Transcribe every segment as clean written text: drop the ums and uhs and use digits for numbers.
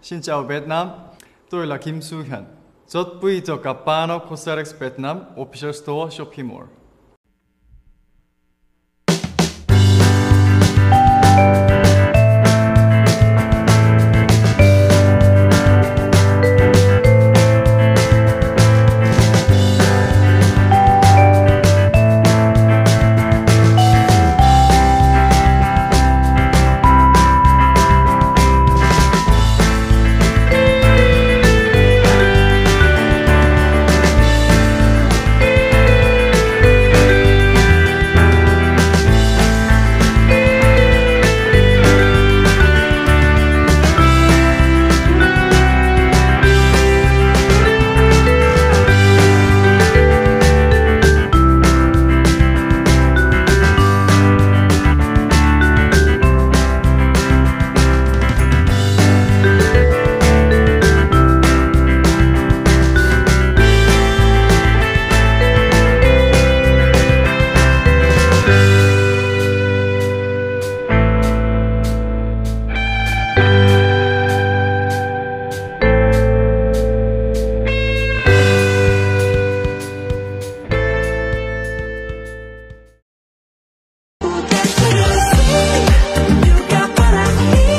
Xin chào Việt Nam, tôi là Kim Su Hyun. Rất vui được gặp bạn ở COSRX Việt Nam Official Store Shopping Mall.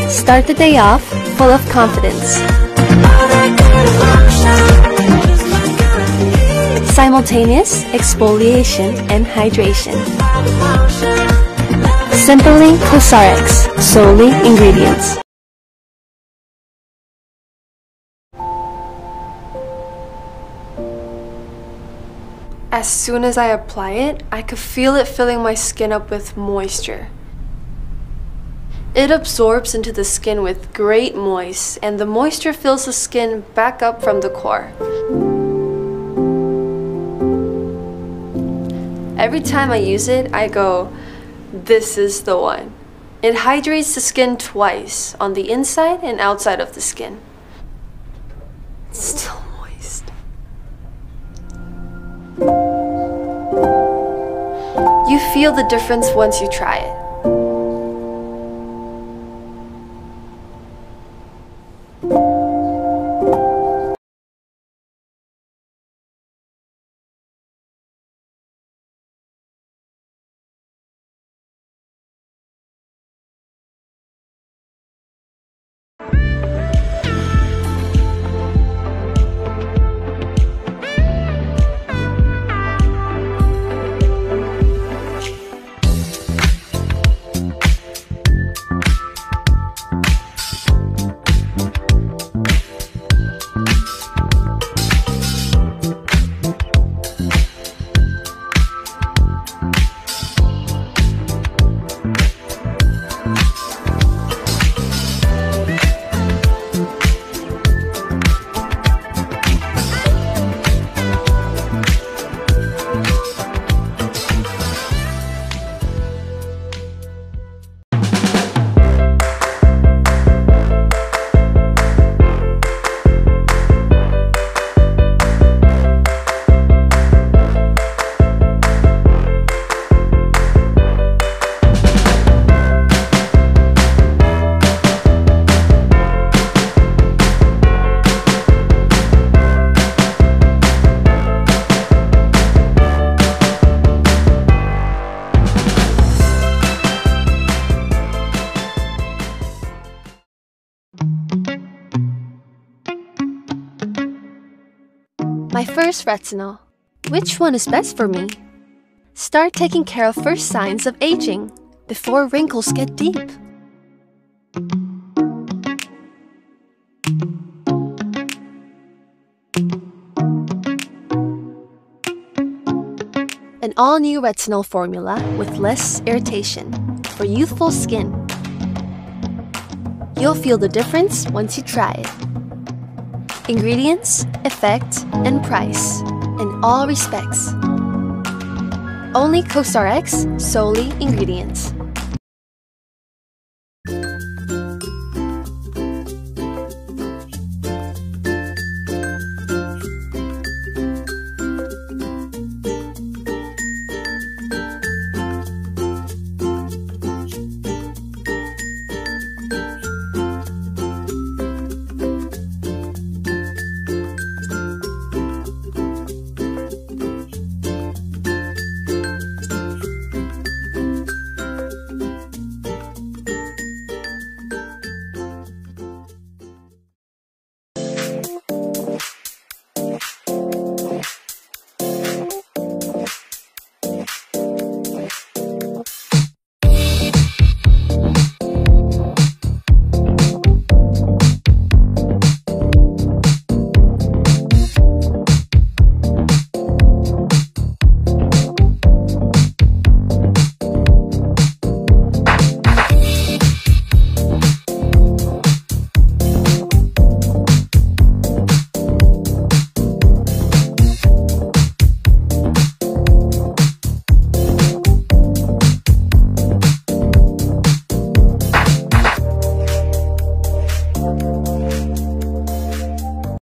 Start the day off full of confidence. Simultaneous exfoliation and hydration. Simply COSRX, solely ingredients. As soon as I apply it, I could feel it filling my skin up with moisture. It absorbs into the skin with great moist, and the moisture fills the skin back up from the core. Every time I use it, I go, this is the one. It hydrates the skin twice, on the inside and outside of the skin. It's still moist. You feel the difference once you try it. My first retinol. Which one is best for me? Start taking care of first signs of aging before wrinkles get deep. An all-new retinol formula with less irritation for youthful skin. You'll feel the difference once you try it. Ingredients, effect, and price in all respects. Only COSRX, solely ingredients.